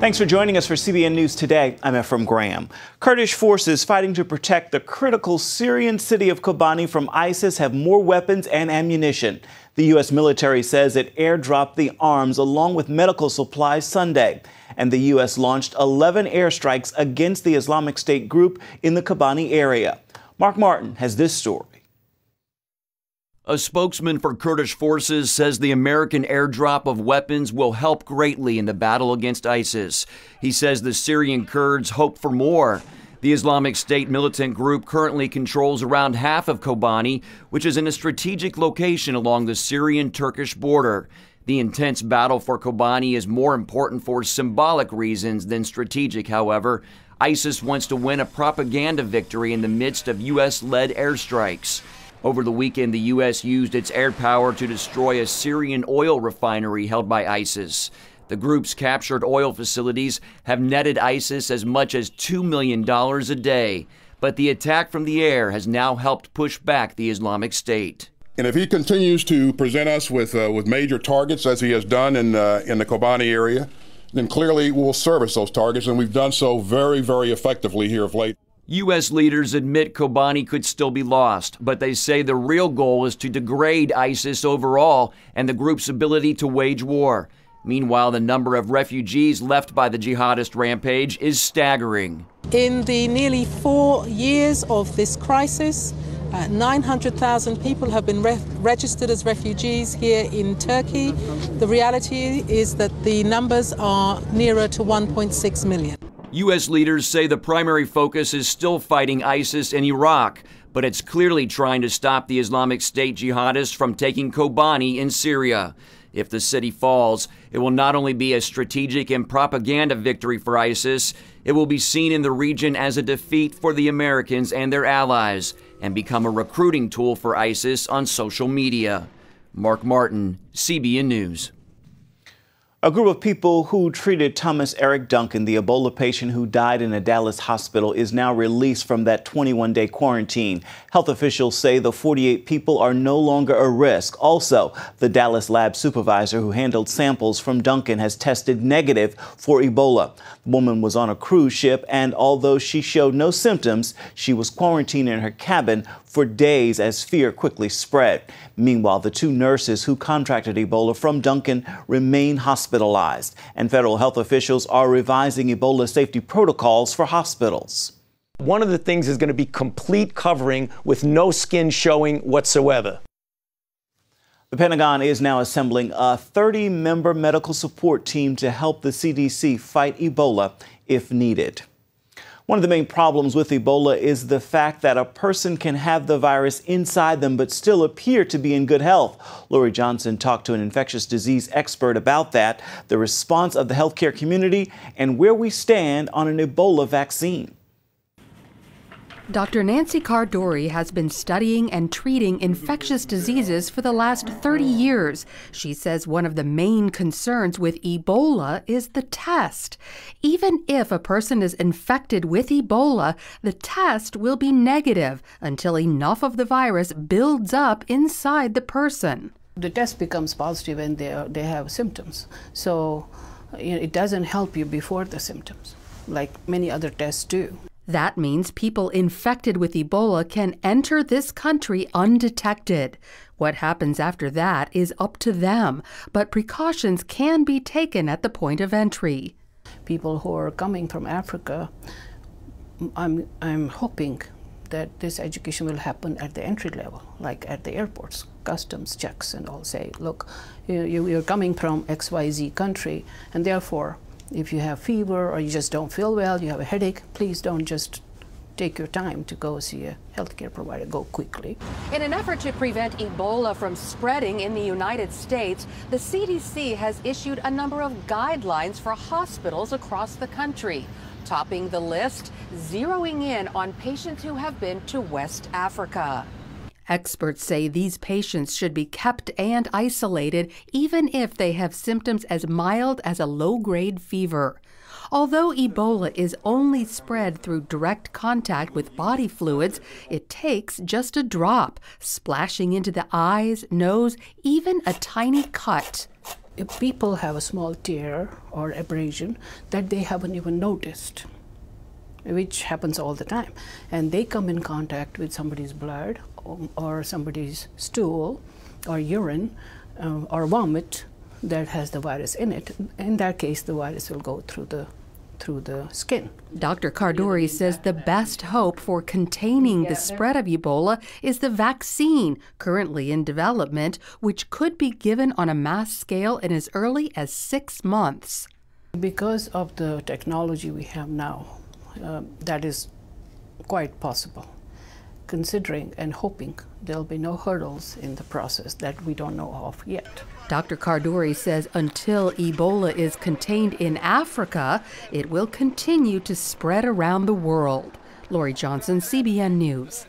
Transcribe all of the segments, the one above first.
Thanks for joining us for CBN News Today. I'm Ephraim Graham. Kurdish forces fighting to protect the critical Syrian city of Kobani from ISIS have more weapons and ammunition. The U.S. military says it airdropped the arms along with medical supplies Sunday. And the U.S. launched 11 airstrikes against the Islamic State group in the Kobani area. Mark Martin has this story. A spokesman for Kurdish forces says the American airdrop of weapons will help greatly in the battle against ISIS. He says the Syrian Kurds hope for more. The Islamic State militant group currently controls around half of Kobani, which is in a strategic location along the Syrian-Turkish border. The intense battle for Kobani is more important for symbolic reasons than strategic, however. ISIS wants to win a propaganda victory in the midst of U.S.-led airstrikes. Over the weekend, the U.S. used its air power to destroy a Syrian oil refinery held by ISIS. The group's captured oil facilities have netted ISIS as much as $2 million a day. But the attack from the air has now helped push back the Islamic State. And if he continues to present us with major targets, as he has done in the Kobani area, then clearly we'll service those targets, and we've done so very, very effectively here of late. U.S. leaders admit Kobani could still be lost, but they say the real goal is to degrade ISIS overall and the group's ability to wage war. Meanwhile, the number of refugees left by the jihadist rampage is staggering. In the nearly 4 years of this crisis, 900,000 people have been registered as refugees here in Turkey. The reality is that the numbers are nearer to 1.6 million. U.S. leaders say the primary focus is still fighting ISIS in Iraq, but it's clearly trying to stop the Islamic State jihadists from taking Kobani in Syria. If the city falls, it will not only be a strategic and propaganda victory for ISIS, it will be seen in the region as a defeat for the Americans and their allies and become a recruiting tool for ISIS on social media. Mark Martin, CBN News. A group of people who treated Thomas Eric Duncan, the Ebola patient who died in a Dallas hospital, is now released from that 21-day quarantine. Health officials say the 48 people are no longer a risk. Also, the Dallas lab supervisor who handled samples from Duncan has tested negative for Ebola. The woman was on a cruise ship, and although she showed no symptoms, she was quarantined in her cabin for days as fear quickly spread. Meanwhile, the 2 nurses who contracted Ebola from Duncan remain hospitalized, and federal health officials are revising Ebola safety protocols for hospitals. One of the things is going to be complete covering with no skin showing whatsoever. The Pentagon is now assembling a 30-member medical support team to help the CDC fight Ebola if needed. One of the main problems with Ebola is the fact that a person can have the virus inside them but still appear to be in good health. Lori Johnson talked to an infectious disease expert about that, the response of the healthcare community, and where we stand on an Ebola vaccine. Dr. Nancy Cardori has been studying and treating infectious diseases for the last 30 years. She says one of the main concerns with Ebola is the test. Even if a person is infected with Ebola, the test will be negative until enough of the virus builds up inside the person. The test becomes positive when they have symptoms. So it doesn't help you before the symptoms, like many other tests do. That means people infected with Ebola can enter this country undetected. What happens after that is up to them, but precautions can be taken at the point of entry. People who are coming from Africa, I'm hoping that this education will happen at the entry level, like at the airports, customs checks and all. Say, look, you're coming from XYZ country, and therefore, if you have fever or you just don't feel well, you have a headache, please don't just take your time to go see a healthcare provider. Go quickly. In an effort to prevent Ebola from spreading in the United States, the CDC has issued a number of guidelines for hospitals across the country. Topping the list, zeroing in on patients who have been to West Africa. Experts say these patients should be kept and isolated even if they have symptoms as mild as a low-grade fever. Although Ebola is only spread through direct contact with body fluids, it takes just a drop, splashing into the eyes, nose, even a tiny cut. if people have a small tear or abrasion that they haven't even noticed, which happens all the time, and they come in contact with somebody's blood or somebody's stool or urine or vomit that has the virus in it, in that case the virus will go through the skin. Dr. Cardori says the best hope for containing the spread of Ebola is the vaccine currently in development, which could be given on a mass scale in as early as 6 months. Because of the technology we have now, that is quite possible, considering and hoping there'll be no hurdles in the process that we don't know of yet. Dr. Cardori says until Ebola is contained in Africa, it will continue to spread around the world. Lori Johnson, CBN News.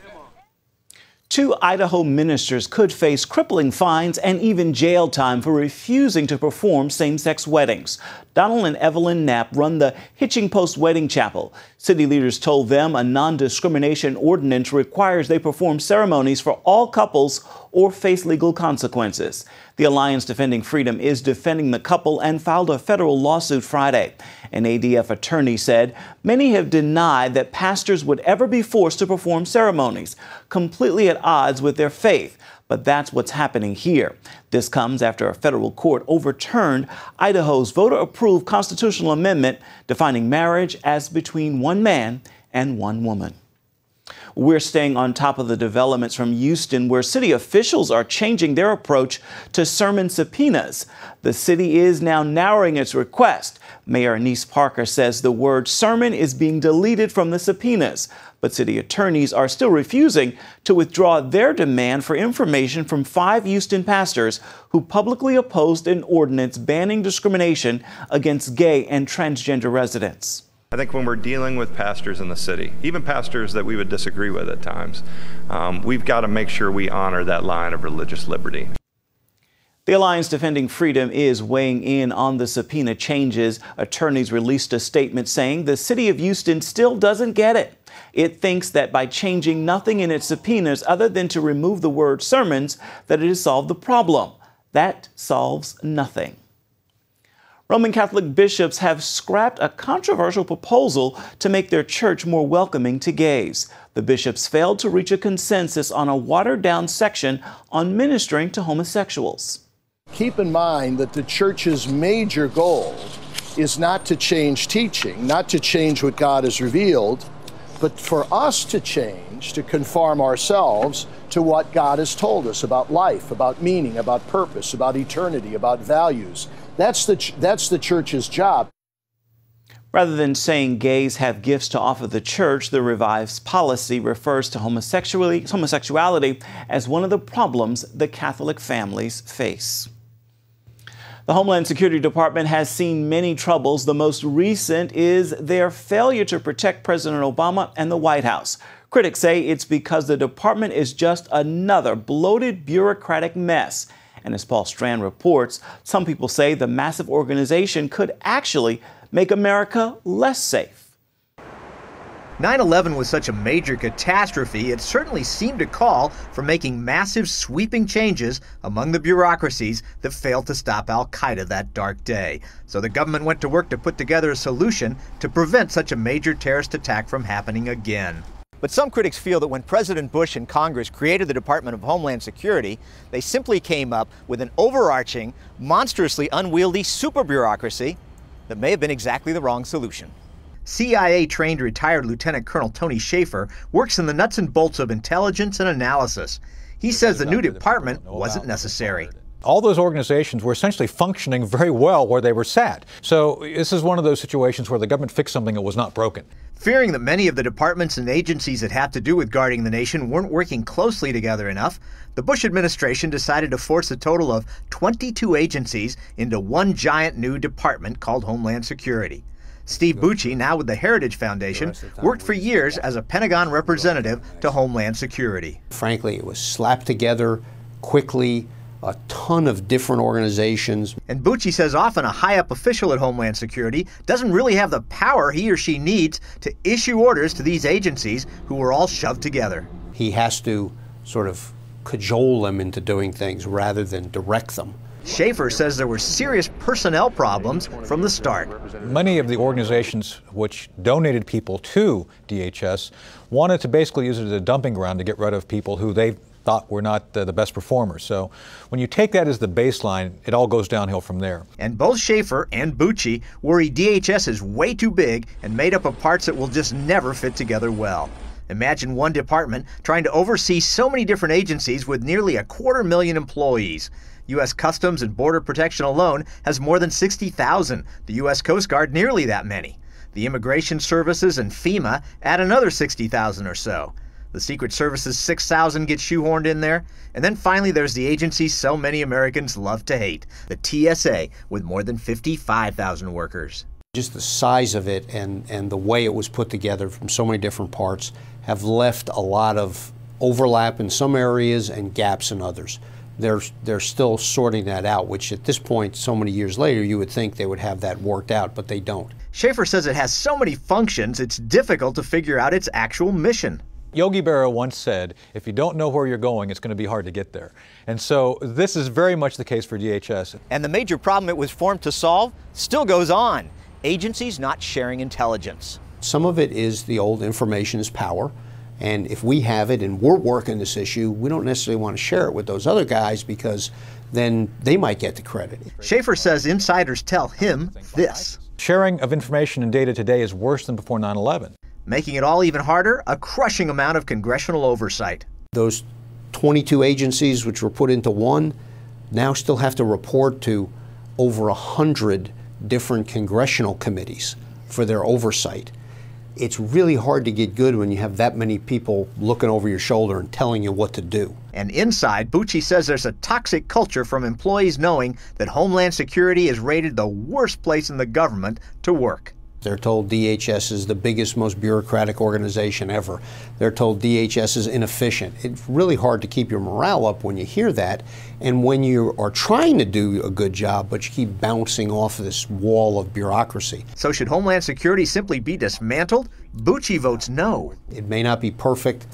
2 Idaho ministers could face crippling fines and even jail time for refusing to perform same-sex weddings. Donald and Evelyn Knapp run the Hitching Post Wedding Chapel. City leaders told them a non-discrimination ordinance requires they perform ceremonies for all couples or face legal consequences. The Alliance Defending Freedom is defending the couple and filed a federal lawsuit Friday. An ADF attorney said many have denied that pastors would ever be forced to perform ceremonies, completely at odds with their faith. But that's what's happening here. This comes after a federal court overturned Idaho's voter-approved constitutional amendment defining marriage as between one man and one woman. We're staying on top of the developments from Houston, where city officials are changing their approach to sermon subpoenas. The city is now narrowing its request. Mayor Anise Parker says the word sermon is being deleted from the subpoenas, but city attorneys are still refusing to withdraw their demand for information from 5 Houston pastors who publicly opposed an ordinance banning discrimination against gay and transgender residents. I think when we're dealing with pastors in the city, even pastors that we would disagree with at times, we've got to make sure we honor that line of religious liberty. The Alliance Defending Freedom is weighing in on the subpoena changes. Attorneys released a statement saying the city of Houston still doesn't get it. It thinks that by changing nothing in its subpoenas other than to remove the word sermons, that it has solved the problem. That solves nothing. Roman Catholic bishops have scrapped a controversial proposal to make their church more welcoming to gays. The bishops failed to reach a consensus on a watered-down section on ministering to homosexuals. Keep in mind that the church's major goal is not to change teaching, not to change what God has revealed, but for us to change, to conform ourselves to what God has told us about life, about meaning, about purpose, about eternity, about values. That's the church's job. Rather than saying gays have gifts to offer the church, the revised policy refers to homosexuality as one of the problems the Catholic families face. The Homeland Security Department has seen many troubles. The most recent is their failure to protect President Obama and the White House. Critics say it's because the department is just another bloated bureaucratic mess. And as Paul Strand reports, some people say the massive organization could actually make America less safe. 9/11 was such a major catastrophe, it certainly seemed to call for making massive sweeping changes among the bureaucracies that failed to stop al-Qaeda that dark day. So the government went to work to put together a solution to prevent such a major terrorist attack from happening again. But some critics feel that when President Bush and Congress created the Department of Homeland Security, they simply came up with an overarching, monstrously unwieldy super bureaucracy that may have been exactly the wrong solution. CIA-trained retired Lieutenant Colonel Tony Schaefer works in the nuts and bolts of intelligence and analysis. He says the new department wasn't necessary. All those organizations were essentially functioning very well where they were sat. So this is one of those situations where the government fixed something that was not broken. Fearing that many of the departments and agencies that have to do with guarding the nation weren't working closely together enough, the Bush administration decided to force a total of 22 agencies into one giant new department called Homeland Security. Steve Bucci, now with the Heritage Foundation, worked for years as a Pentagon representative to Homeland Security. Frankly, it was slapped together quickly, a ton of different organizations. And Bucci says often a high-up official at Homeland Security doesn't really have the power he or she needs to issue orders to these agencies who were all shoved together. He has to sort of cajole them into doing things rather than direct them. Schaefer says there were serious personnel problems from the start. Many of the organizations which donated people to DHS wanted to basically use it as a dumping ground to get rid of people who they thought were not the best performers. So when you take that as the baseline, it all goes downhill from there. And both Schaefer and Bucci worry DHS is way too big and made up of parts that will just never fit together well. Imagine one department trying to oversee so many different agencies with nearly 250,000 employees. U.S. Customs and Border Protection alone has more than 60,000. The U.S. Coast Guard nearly that many. The Immigration Services and FEMA add another 60,000 or so. The Secret Service's 6,000 get shoehorned in there. And then finally there's the agency so many Americans love to hate, the TSA, with more than 55,000 workers. Just the size of it and the way it was put together from so many different parts have left a lot of overlap in some areas and gaps in others. They're still sorting that out, which at this point, so many years later, you would think they would have that worked out, but they don't. Schaefer says it has so many functions, it's difficult to figure out its actual mission. Yogi Berra once said, if you don't know where you're going, it's going to be hard to get there. And so this is very much the case for DHS. And the major problem it was formed to solve still goes on. Agencies not sharing intelligence. Some of it is the old information is power. And if we have it and we're working this issue, we don't necessarily want to share it with those other guys because then they might get the credit. Schaefer says insiders tell him this. Sharing of information and data today is worse than before 9/11. Making it all even harder, a crushing amount of congressional oversight. Those 22 agencies which were put into one now still have to report to over 100 different congressional committees for their oversight. It's really hard to get good when you have that many people looking over your shoulder and telling you what to do. And inside, Bucci says there's a toxic culture from employees knowing that Homeland Security is rated the worst place in the government to work. They're told DHS is the biggest, most bureaucratic organization ever. They're told DHS is inefficient. It's really hard to keep your morale up when you hear that, and when you are trying to do a good job, but you keep bouncing off of this wall of bureaucracy. So should Homeland Security simply be dismantled? Bucci votes no. It may not be perfect.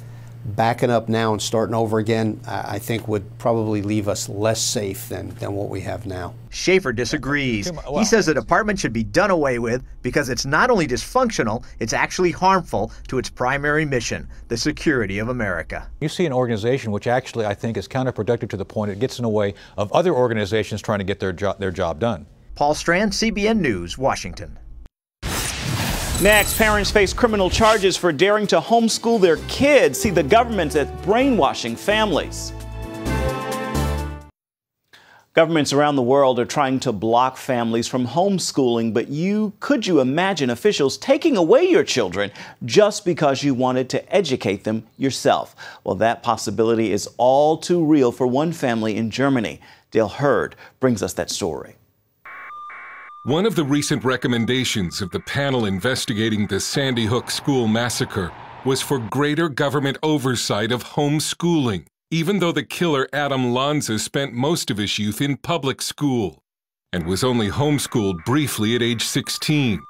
Backing up now and starting over again, I think would probably leave us less safe than what we have now. Schaefer disagrees. He says the department should be done away with because it's not only dysfunctional, it's actually harmful to its primary mission, the security of America. You see an organization which actually I think is counterproductive to the point it gets in the way of other organizations trying to get their job done. Paul Strand, CBN News, Washington. Next, parents face criminal charges for daring to homeschool their kids. See the government as brainwashing families. Governments around the world are trying to block families from homeschooling, but could you imagine officials taking away your children just because you wanted to educate them yourself? Well, that possibility is all too real for one family in Germany. Dale Hurd brings us that story. One of the recent recommendations of the panel investigating the Sandy Hook school massacre was for greater government oversight of homeschooling, even though the killer Adam Lanza spent most of his youth in public school and was only homeschooled briefly at age 16.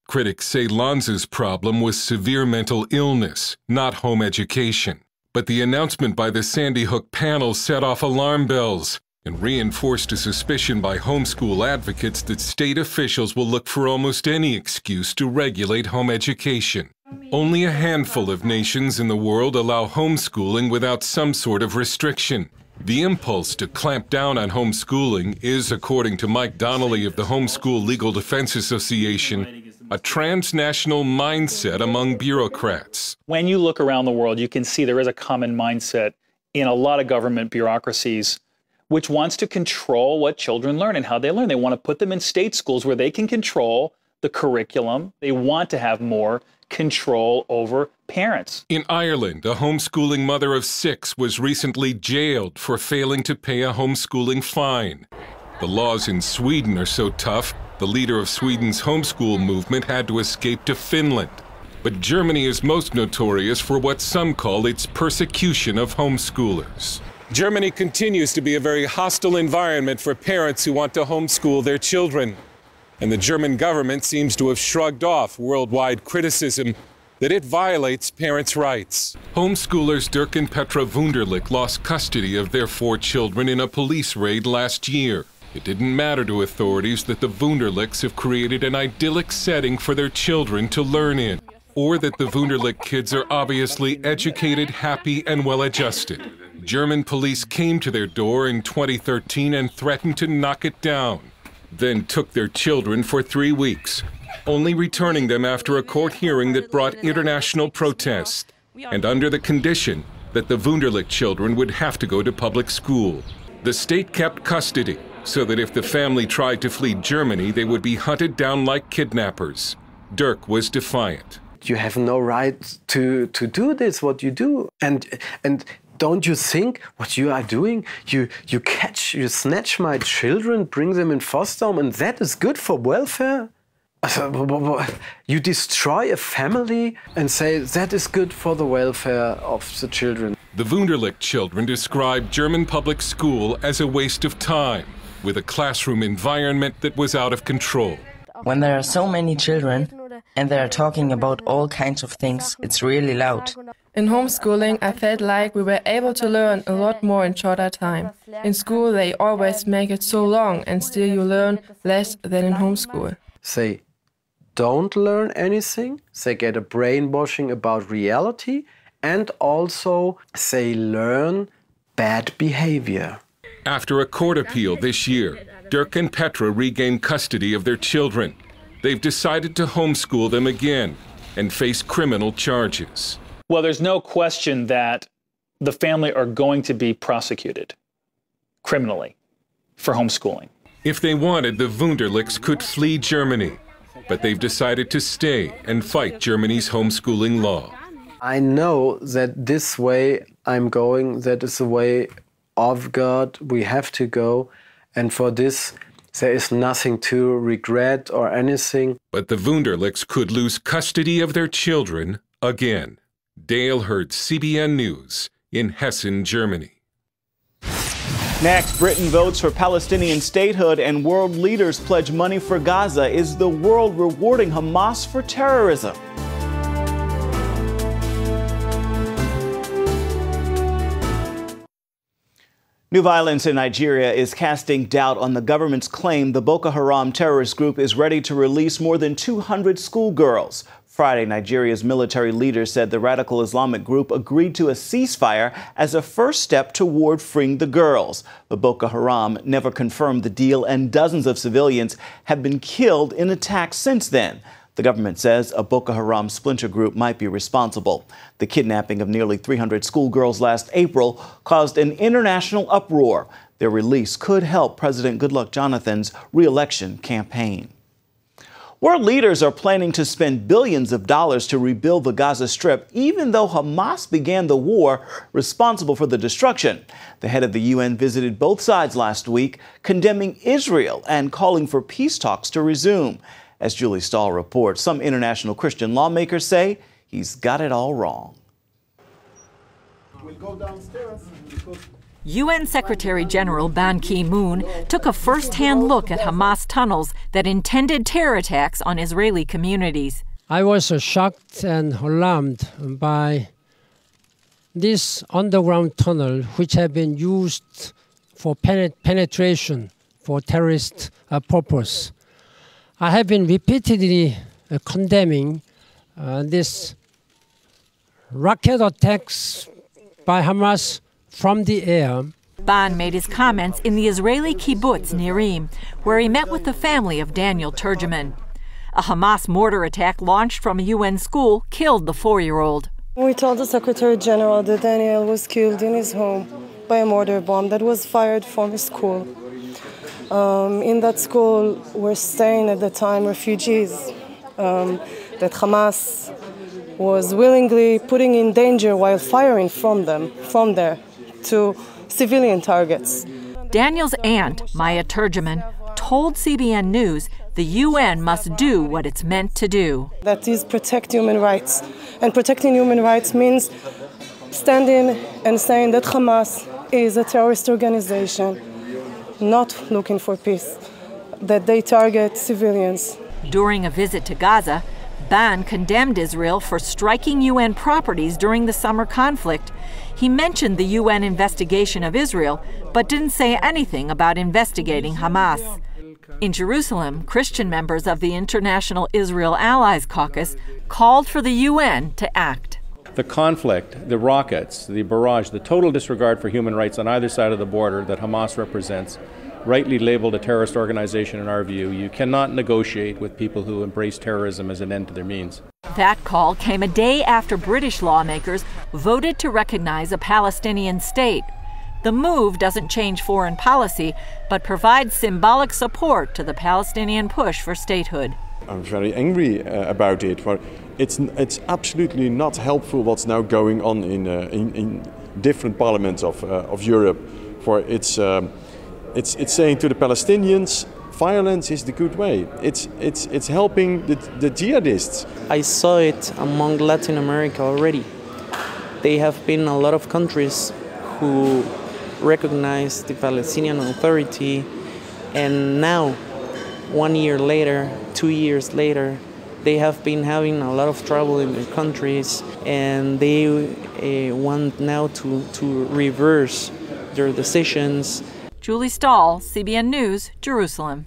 Critics say Lanza's problem was severe mental illness, not home education. But the announcement by the Sandy Hook panel set off alarm bells and reinforced a suspicion by homeschool advocates that state officials will look for almost any excuse to regulate home education. Only a handful of nations in the world allow homeschooling without some sort of restriction. The impulse to clamp down on homeschooling is, according to Mike Donnelly of the Homeschool Legal Defense Association, a transnational mindset among bureaucrats. When you look around the world, you can see there is a common mindset in a lot of government bureaucracies which wants to control what children learn and how they learn. They want to put them in state schools where they can control the curriculum. They want to have more control over parents. In Ireland, a homeschooling mother of 6 was recently jailed for failing to pay a homeschooling fine. The laws in Sweden are so tough, the leader of Sweden's homeschool movement had to escape to Finland. But Germany is most notorious for what some call its persecution of homeschoolers. Germany continues to be a very hostile environment for parents who want to homeschool their children. And the German government seems to have shrugged off worldwide criticism that it violates parents' rights. Homeschoolers Dirk and Petra Wunderlich lost custody of their 4 children in a police raid last year. It didn't matter to authorities that the Wunderlics have created an idyllic setting for their children to learn in, or that the Wunderlich kids are obviously educated, happy, and well-adjusted. German police came to their door in 2013 and threatened to knock it down, then took their children for 3 weeks, only returning them after a court hearing that brought international protests, and under the condition that the Wunderlich children would have to go to public school. The state kept custody, so that if the family tried to flee Germany, they would be hunted down like kidnappers. Dirk was defiant. You have no right to do this, what you do. And don't you think what you are doing? You snatch my children, bring them in foster home, and that is good for welfare? You destroy a family and say that is good for the welfare of the children. The Wunderlich children described German public school as a waste of time, with a classroom environment that was out of control. When there are so many children and they are talking about all kinds of things, it's really loud. In homeschooling, I felt like we were able to learn a lot more in shorter time. In school, they always make it so long, and still you learn less than in homeschool. They don't learn anything, they get a brainwashing about reality, and also they learn bad behavior. After a court appeal this year, Dirk and Petra regained custody of their children. They've decided to homeschool them again and face criminal charges. Well, there's no question that the family are going to be prosecuted criminally for homeschooling. If they wanted, the Wunderlichs could flee Germany, but they've decided to stay and fight Germany's homeschooling law. I know that this way I'm going, that is the way of God we have to go, and for this there is nothing to regret or anything. But the Wunderlichs could lose custody of their children again. Dale Hurd, CBN News in Hessen, Germany. Next, Britain votes for Palestinian statehood and world leaders pledge money for Gaza. Is the world rewarding Hamas for terrorism? New violence in Nigeria is casting doubt on the government's claim the Boko Haram terrorist group is ready to release more than 200 schoolgirls. Friday, Nigeria's military leader said the radical Islamic group agreed to a ceasefire as a first step toward freeing the girls. But Boko Haram never confirmed the deal, and dozens of civilians have been killed in attacks since then. The government says a Boko Haram splinter group might be responsible. The kidnapping of nearly 300 schoolgirls last April caused an international uproar. Their release could help President Goodluck Jonathan's re-election campaign. World leaders are planning to spend billions of dollars to rebuild the Gaza Strip, even though Hamas began the war responsible for the destruction. The head of the UN visited both sides last week, condemning Israel and calling for peace talks to resume. As Julie Stahl reports, some international Christian lawmakers say he's got it all wrong. We'll go downstairs because UN Secretary General Ban Ki-moon took a first-hand look at Hamas tunnels that intended terror attacks on Israeli communities. I was shocked and alarmed by this underground tunnel, which had been used for penetration for terrorist purpose. I have been repeatedly condemning this rocket attacks by Hamas from the air. Ban made his comments in the Israeli kibbutz Nirim, where he met with the family of Daniel Turgeman. A Hamas mortar attack launched from a UN school killed the 4-year-old. We told the Secretary General that Daniel was killed in his home by a mortar bomb that was fired from his school. In that school were staying at the time refugees that Hamas was willingly putting in danger while firing from there to civilian targets. Daniel's aunt, Maya Turgeman, told CBN News the UN must do what it's meant to do. That is protect human rights. And protecting human rights means standing and saying that Hamas is a terrorist organization, not looking for peace, that they target civilians. During a visit to Gaza, The ban condemned Israel for striking UN properties during the summer conflict. He mentioned the UN investigation of Israel, but didn't say anything about investigating Hamas. In Jerusalem, Christian members of the International Israel Allies Caucus called for the UN to act. The conflict, the rockets, the barrage, the total disregard for human rights on either side of the border that Hamas represents, rightly labeled a terrorist organization in our view. You cannot negotiate with people who embrace terrorism as an end to their means. That call came a day after British lawmakers voted to recognize a Palestinian state. The move doesn't change foreign policy, but provides symbolic support to the Palestinian push for statehood. I'm very angry about it. It's absolutely not helpful what's now going on in different parliaments of Europe. For it's saying to the Palestinians, violence is the good way. It's helping the jihadists. I saw it among Latin America already. There have been a lot of countries who recognize the Palestinian Authority, and now, 1 year later, 2 years later, they have been having a lot of trouble in their countries, and they want now to reverse their decisions. Julie Stahl, CBN News, Jerusalem.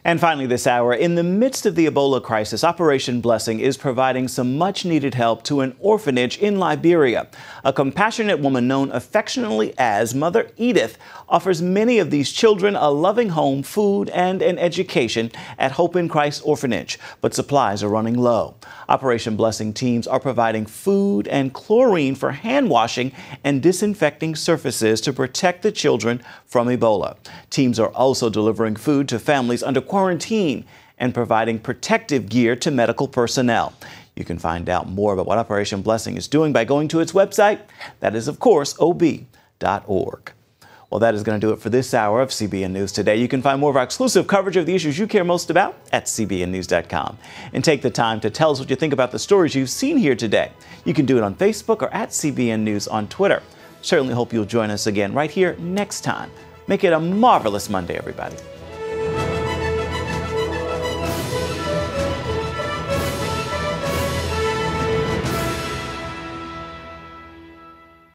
And finally this hour, in the midst of the Ebola crisis, Operation Blessing is providing some much-needed help to an orphanage in Liberia. A compassionate woman known affectionately as Mother Edith offers many of these children a loving home, food, and an education at Hope in Christ Orphanage. But supplies are running low. Operation Blessing teams are providing food and chlorine for hand washing and disinfecting surfaces to protect the children from Ebola. Teams are also delivering food to families under quarantine and providing protective gear to medical personnel. You can find out more about what Operation Blessing is doing by going to its website. That is, of course, ob.org. Well, that is going to do it for this hour of CBN News Today. You can find more of our exclusive coverage of the issues you care most about at cbnnews.com. And take the time to tell us what you think about the stories you've seen here today. You can do it on Facebook or at CBN News on Twitter. Certainly hope you'll join us again right here next time. Make it a marvelous Monday, everybody.